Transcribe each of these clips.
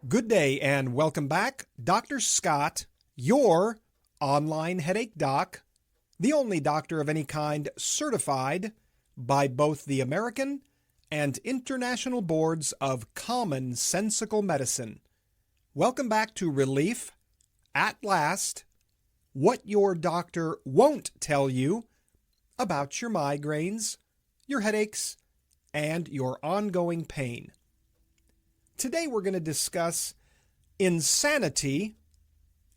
Good day and welcome back. Dr. Scott, your online headache doc, the only doctor of any kind certified by both the American and International Boards of Commonsensical Medicine. Welcome back to Relief at Last, what your doctor won't tell you about your migraines, your headaches, and your ongoing pain. Today we're going to discuss insanity,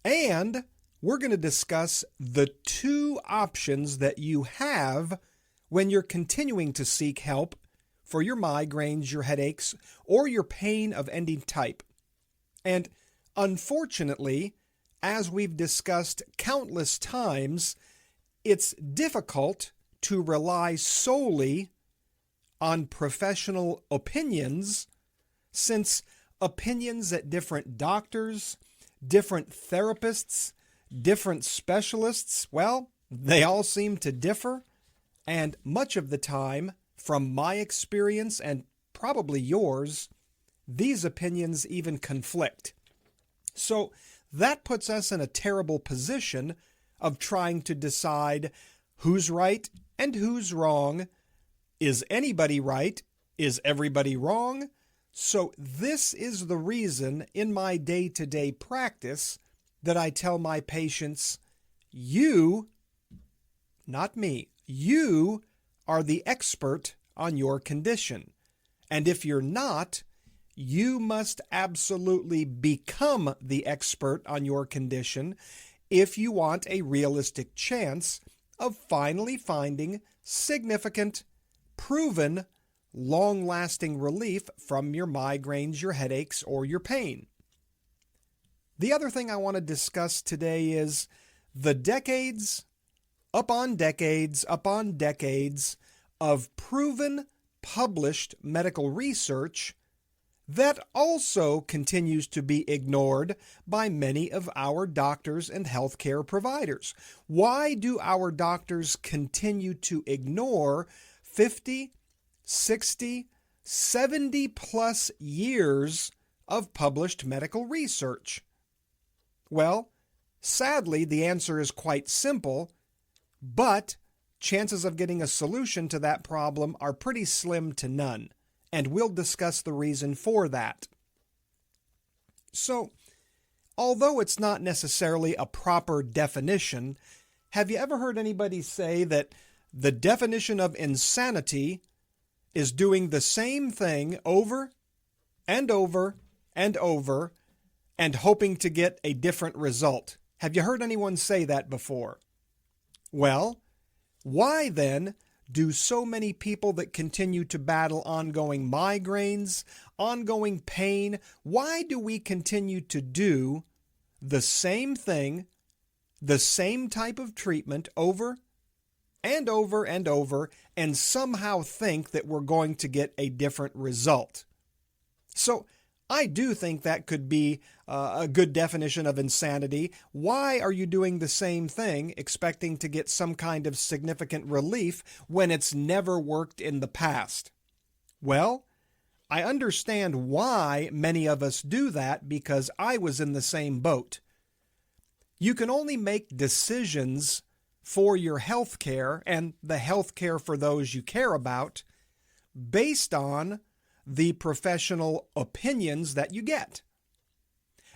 and we're going to discuss the two options that you have when you're continuing to seek help for your migraines, your headaches, or your pain of any type. And unfortunately, as we've discussed countless times, it's difficult to rely solely on professional opinions, since opinions at different doctors, different therapists, different specialists, well, they all seem to differ, and much of the time, from my experience and probably yours, these opinions even conflict. So that puts us in a terrible position of trying to decide who's right and who's wrong. Is anybody right? Is everybody wrong? So this is the reason in my day-to-day practice that I tell my patients, you, not me, you are the expert on your condition. And if you're not, you must absolutely become the expert on your condition if you want a realistic chance of finally finding significant, proven, long-lasting relief from your migraines, your headaches, or your pain. The other thing I want to discuss today is the decades upon decades upon decades of proven, published medical research that also continues to be ignored by many of our doctors and healthcare providers. Why do our doctors continue to ignore 50, 60, 70 plus years of published medical research? Well, sadly, the answer is quite simple, but chances of getting a solution to that problem are pretty slim to none, and we'll discuss the reason for that. So, although it's not necessarily a proper definition, have you ever heard anybody say that the definition of insanity is doing the same thing over and over and over and hoping to get a different result? Have you heard anyone say that before? Well, why then do so many people that continue to battle ongoing migraines, ongoing pain, why do we continue to do the same thing, the same type of treatment over and over and over, and somehow think that we're going to get a different result? So I do think that could be a good definition of insanity. Why are you doing the same thing, expecting to get some kind of significant relief when it's never worked in the past? Well, I understand why many of us do that, because I was in the same boat. You can only make decisions for your health care and the health care for those you care about based on the professional opinions that you get.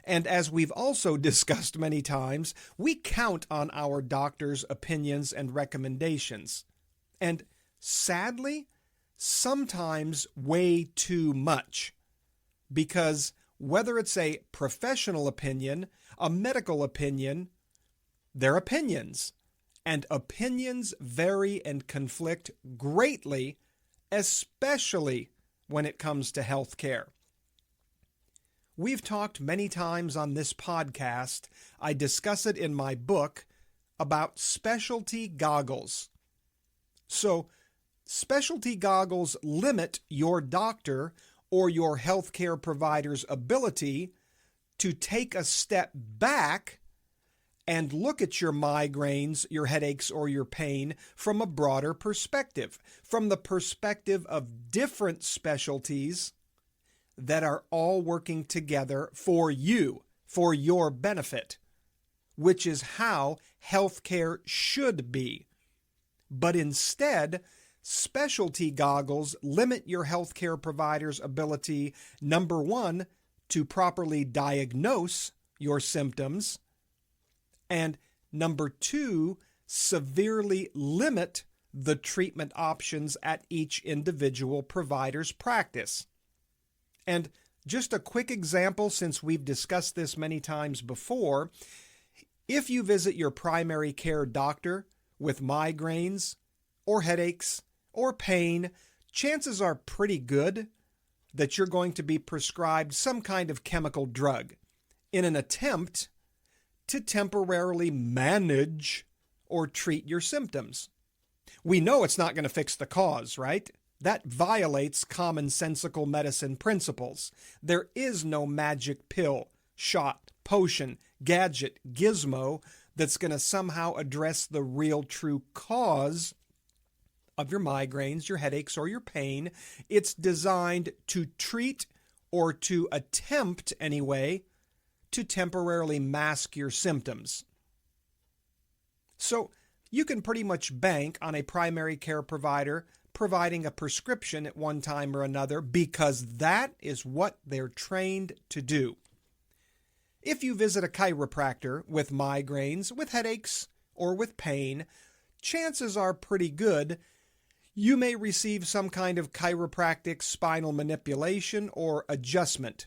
And as we've also discussed many times, we count on our doctors' opinions and recommendations. And sadly, sometimes way too much. Because whether it's a professional opinion, a medical opinion, they're opinions. And opinions vary and conflict greatly, especially when it comes to health care. We've talked many times on this podcast, I discuss it in my book, about specialty goggles. So, specialty goggles limit your doctor or your healthcare provider's ability to take a step back and look at your migraines, your headaches, or your pain from a broader perspective, from the perspective of different specialties that are all working together for you, for your benefit, which is how healthcare should be. But instead, specialty goggles limit your healthcare provider's ability, number one, to properly diagnose your symptoms, and number two, severely limit the treatment options at each individual provider's practice. And just a quick example, since we've discussed this many times before, if you visit your primary care doctor with migraines or headaches or pain, chances are pretty good that you're going to be prescribed some kind of chemical drug in an attempt to temporarily manage or treat your symptoms. We know it's not going to fix the cause, right? That violates commonsensical medicine principles. There is no magic pill, shot, potion, gadget, gizmo that's going to somehow address the real true cause of your migraines, your headaches, or your pain. It's designed to treat, or to attempt anyway, to temporarily mask your symptoms. So you can pretty much bank on a primary care provider providing a prescription at one time or another, because that is what they're trained to do. If you visit a chiropractor with migraines, with headaches, or with pain, chances are pretty good you may receive some kind of chiropractic spinal manipulation or adjustment,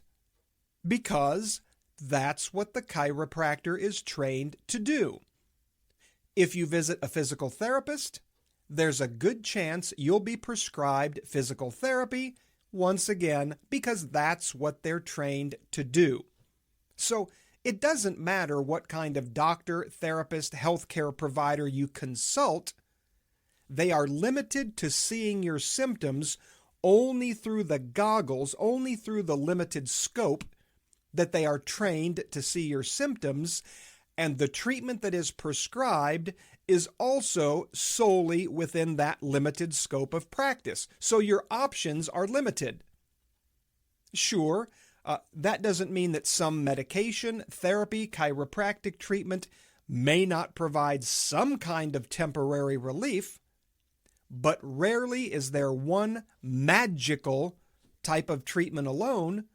because that's what the chiropractor is trained to do. If you visit a physical therapist, there's a good chance you'll be prescribed physical therapy, once again, because that's what they're trained to do. So it doesn't matter what kind of doctor, therapist, healthcare provider you consult. They are limited to seeing your symptoms only through the goggles, only through the limited scope that they are trained to see your symptoms, and the treatment that is prescribed is also solely within that limited scope of practice. So your options are limited. Sure, that doesn't mean that some medication, therapy, chiropractic treatment may not provide some kind of temporary relief, but rarely is there one magical type of treatment alone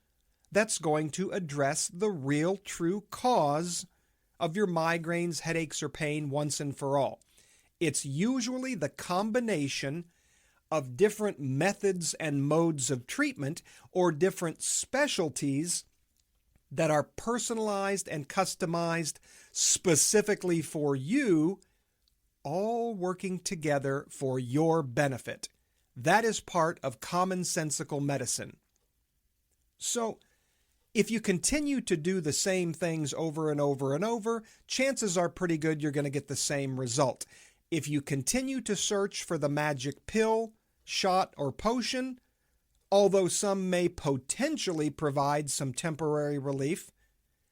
that's going to address the real true cause of your migraines, headaches, or pain once and for all. It's usually the combination of different methods and modes of treatment, or different specialties that are personalized and customized specifically for you, all working together for your benefit. That is part of commonsensical medicine. So, if you continue to do the same things over and over and over, chances are pretty good you're going to get the same result. If you continue to search for the magic pill, shot, or potion, although some may potentially provide some temporary relief,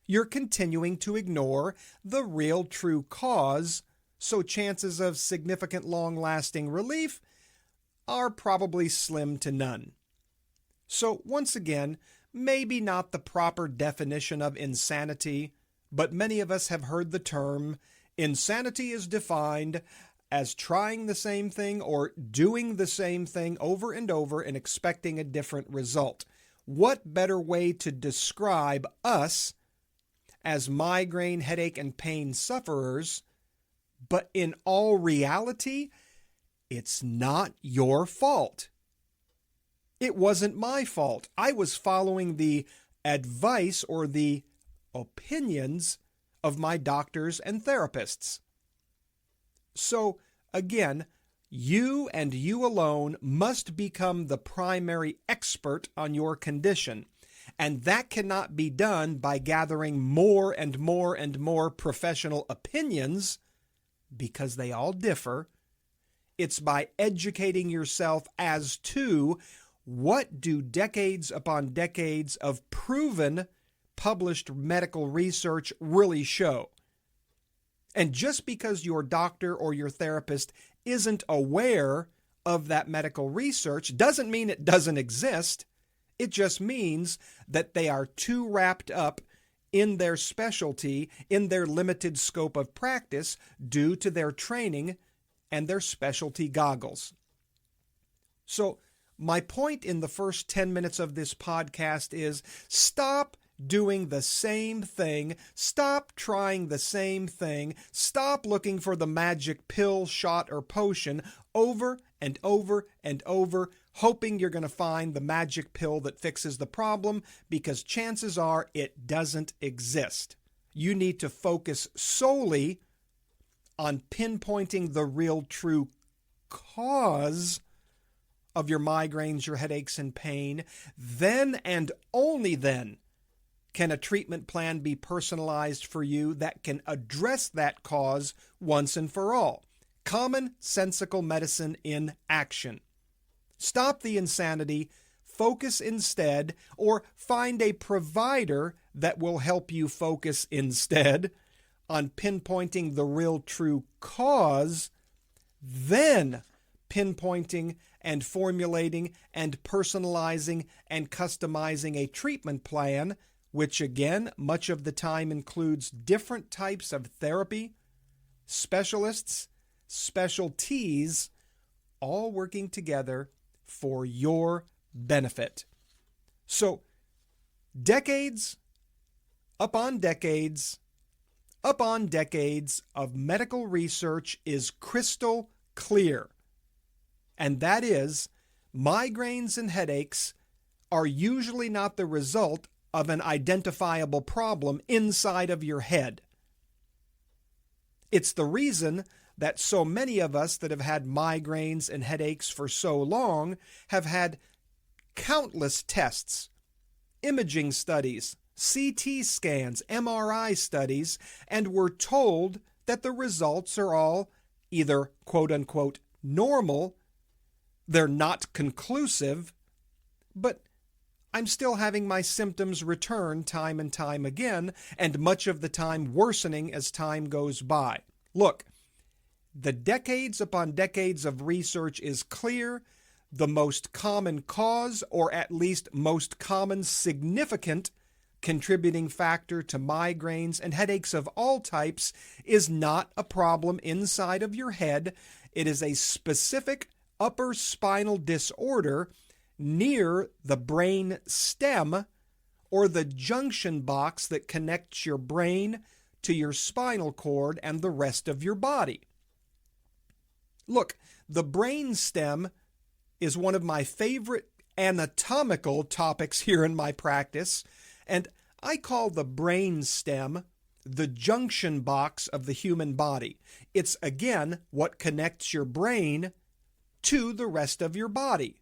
you're continuing to ignore the real true cause, so chances of significant long-lasting relief are probably slim to none. So once again, maybe not the proper definition of insanity, but many of us have heard the term. Insanity is defined as trying the same thing or doing the same thing over and over and expecting a different result. What better way to describe us as migraine, headache, and pain sufferers? But in all reality, it's not your fault. It wasn't my fault. I was following the advice or the opinions of my doctors and therapists. So, again, you and you alone must become the primary expert on your condition. And that cannot be done by gathering more and more and more professional opinions, because they all differ. It's by educating yourself as to what do decades upon decades of proven, published medical research really show. And just because your doctor or your therapist isn't aware of that medical research doesn't mean it doesn't exist. It just means that they are too wrapped up in their specialty, in their limited scope of practice, due to their training and their specialty goggles. So, my point in the first 10 minutes of this podcast is stop doing the same thing. Stop trying the same thing. Stop looking for the magic pill, shot, or potion over and over and over, hoping you're going to find the magic pill that fixes the problem, because chances are it doesn't exist. You need to focus solely on pinpointing the real true cause of your migraines, your headaches, and pain. Then and only then can a treatment plan be personalized for you that can address that cause once and for all. Common-sensical medicine in action. Stop the insanity, focus instead, or find a provider that will help you focus instead on pinpointing the real true cause, then pinpointing and formulating and personalizing and customizing a treatment plan, which again, much of the time includes different types of therapy, specialists, specialties, all working together for your benefit. So, decades upon decades upon decades of medical research is crystal clear. And that is, migraines and headaches are usually not the result of an identifiable problem inside of your head. It's the reason that so many of us that have had migraines and headaches for so long have had countless tests, imaging studies, CT scans, MRI studies, and we're told that the results are all either quote-unquote normal, they're not conclusive, but I'm still having my symptoms return time and time again, and much of the time worsening as time goes by. Look, the decades upon decades of research is clear. The most common cause, or at least most common significant contributing factor to migraines and headaches of all types, is not a problem inside of your head. It is a specific upper spinal disorder near the brain stem, or the junction box that connects your brain to your spinal cord and the rest of your body. Look, the brain stem is one of my favorite anatomical topics here in my practice, and I call the brain stem the junction box of the human body. It's, again, what connects your brain to the rest of your body.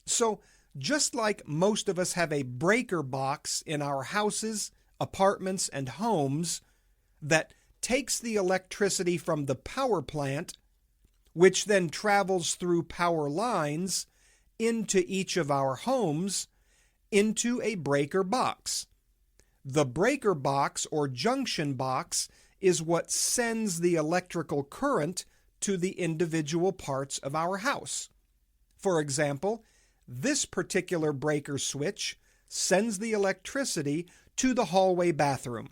So, just like most of us have a breaker box in our houses, apartments, and homes that takes the electricity from the power plant, which then travels through power lines into each of our homes, into a breaker box. The breaker box or junction box is what sends the electrical current to the individual parts of our house. For example, this particular breaker switch sends the electricity to the hallway bathroom,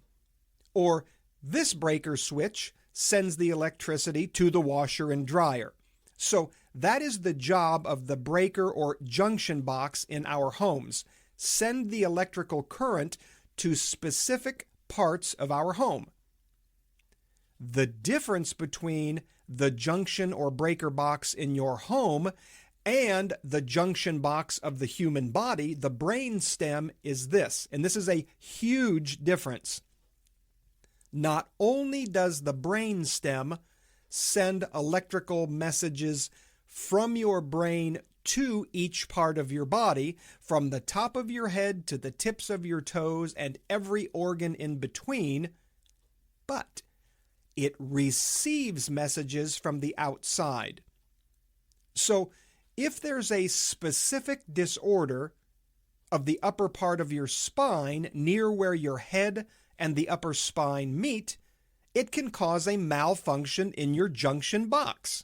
or this breaker switch sends the electricity to the washer and dryer. So that is the job of the breaker or junction box in our homes. Send the electrical current to specific parts of our home. The difference between the junction or breaker box in your home and the junction box of the human body, the brain stem, is this, and this is a huge difference. Not only does the brain stem send electrical messages from your brain to each part of your body, from the top of your head to the tips of your toes and every organ in between, but it receives messages from the outside. So, if there's a specific disorder of the upper part of your spine near where your head and the upper spine meet, it can cause a malfunction in your junction box.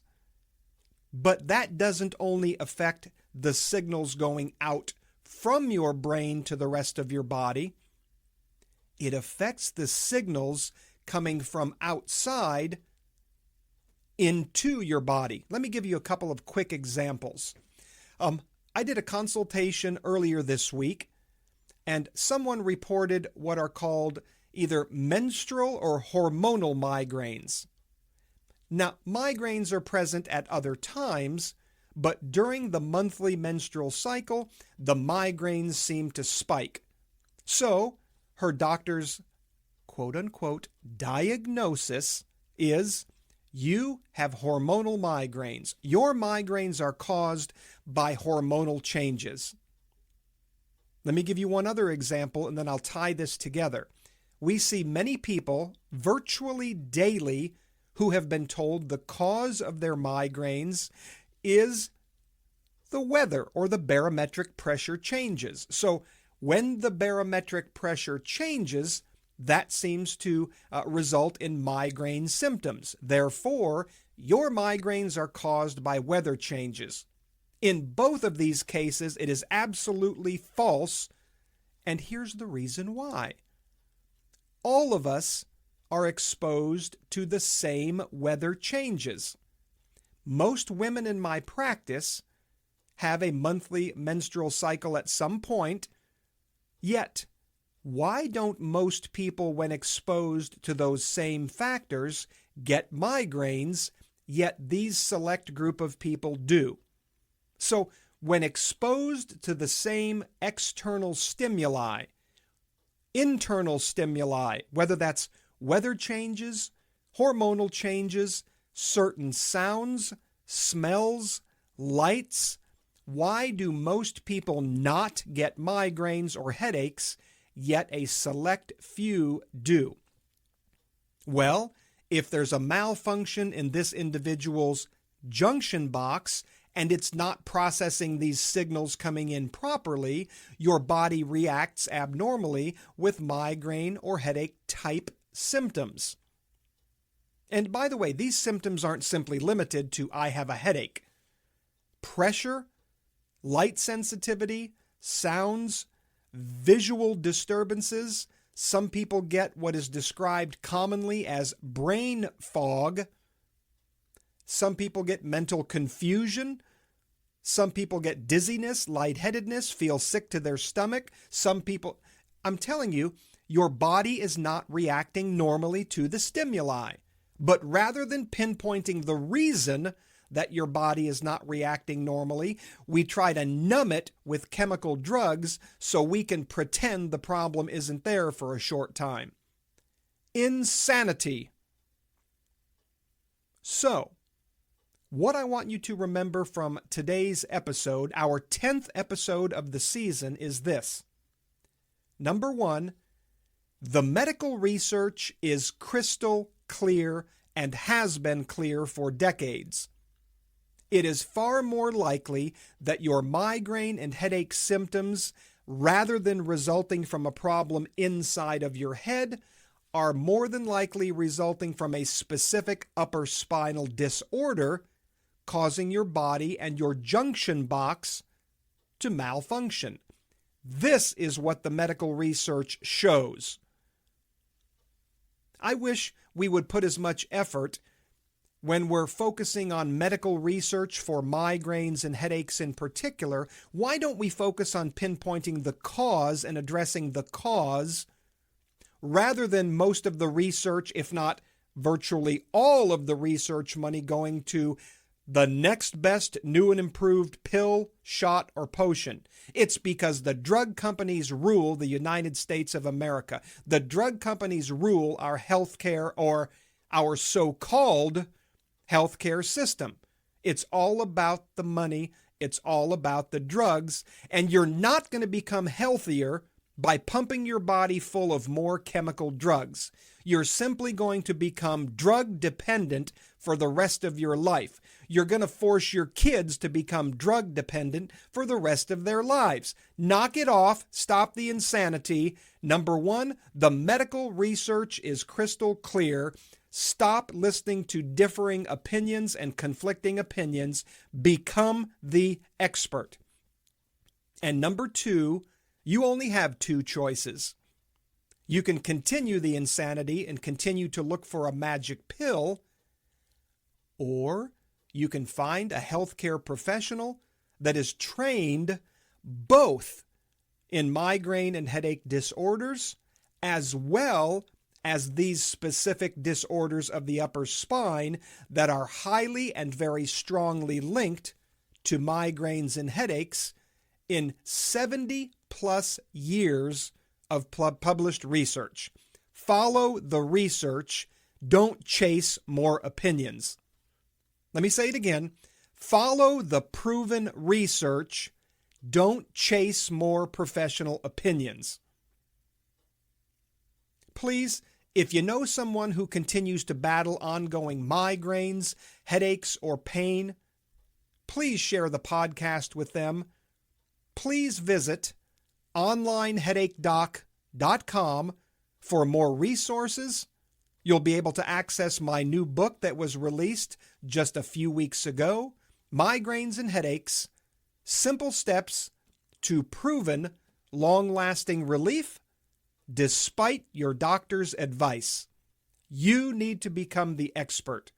But that doesn't only affect the signals going out from your brain to the rest of your body. It affects the signals coming from outside into your body. Let me give you a couple of quick examples. I did a consultation earlier this week, and someone reported what are called either menstrual or hormonal migraines. Now, migraines are present at other times, but during the monthly menstrual cycle, the migraines seem to spike. So, her doctor's quote-unquote diagnosis is, you have hormonal migraines. Your migraines are caused by hormonal changes. Let me give you one other example, and then I'll tie this together. We see many people virtually daily who have been told the cause of their migraines is the weather or the barometric pressure changes. So when the barometric pressure changes, that seems to result in migraine symptoms. Therefore, your migraines are caused by weather changes. In both of these cases, it is absolutely false, and here's the reason why. All of us are exposed to the same weather changes. Most women in my practice have a monthly menstrual cycle at some point, yet why don't most people, when exposed to those same factors, get migraines, yet these select group of people do? So when exposed to the same external stimuli, internal stimuli, whether that's weather changes, hormonal changes, certain sounds, smells, lights, why do most people not get migraines or headaches, yet a select few do? Well, if there's a malfunction in this individual's junction box and it's not processing these signals coming in properly, your body reacts abnormally with migraine or headache type symptoms. And by the way, these symptoms aren't simply limited to I have a headache. Pressure, light sensitivity, sounds, visual disturbances. Some people get what is described commonly as brain fog. Some people get mental confusion. Some people get dizziness, lightheadedness, feel sick to their stomach. Some people, I'm telling you, your body is not reacting normally to the stimuli. But rather than pinpointing the reason that your body is not reacting normally, we try to numb it with chemical drugs so we can pretend the problem isn't there for a short time. Insanity. So, what I want you to remember from today's episode, our 10th episode of the season, is this. Number one, the medical research is crystal clear and has been clear for decades. It is far more likely that your migraine and headache symptoms, rather than resulting from a problem inside of your head, are more than likely resulting from a specific upper spinal disorder causing your body and your junction box to malfunction. This is what the medical research shows. I wish we would put as much effort when we're focusing on medical research for migraines and headaches in particular. Why don't we focus on pinpointing the cause and addressing the cause rather than most of the research, if not virtually all of the research money, going to the next best new and improved pill, shot, or potion? It's because the drug companies rule the United States of America. The drug companies rule our healthcare, or our so-called healthcare system. It's all about the money. It's all about the drugs. And you're not going to become healthier by pumping your body full of more chemical drugs. You're simply going to become drug dependent for the rest of your life. You're going to force your kids to become drug dependent for the rest of their lives. Knock it off. Stop the insanity. Number one, the medical research is crystal clear. Stop listening to differing opinions and conflicting opinions. Become the expert. And number two, you only have two choices. You can continue the insanity and continue to look for a magic pill, or you can find a healthcare professional that is trained both in migraine and headache disorders, as well as these specific disorders of the upper spine that are highly and very strongly linked to migraines and headaches in 70 plus years of published research. Follow the research. Don't chase more opinions. Let me say it again. Follow the proven research. Don't chase more professional opinions. Please, if you know someone who continues to battle ongoing migraines, headaches, or pain, please share the podcast with them. Please visit onlineheadachedoc.com for more resources. You'll be able to access my new book that was released just a few weeks ago, Migraines and Headaches, Simple Steps to Proven Long-Lasting Relief Despite Your Doctor's Advice. You need to become the expert.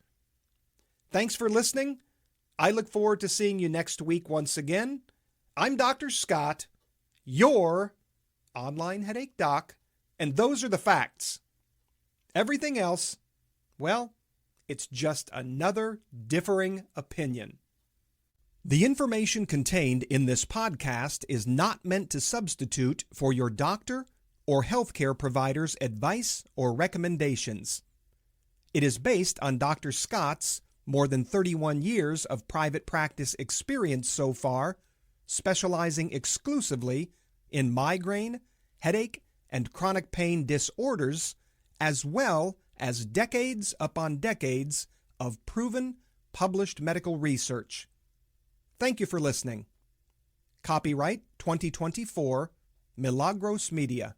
Thanks for listening. I look forward to seeing you next week once again. I'm Dr. Scott, your online headache doc, and those are the facts. Everything else, well, it's just another differing opinion. The information contained in this podcast is not meant to substitute for your doctor or healthcare provider's advice or recommendations. It is based on Dr. Scott's more than 31 years of private practice experience so far, specializing exclusively in migraine, headache, and chronic pain disorders, as well as decades upon decades of proven, published medical research. Thank you for listening. Copyright 2024, Milagros Media.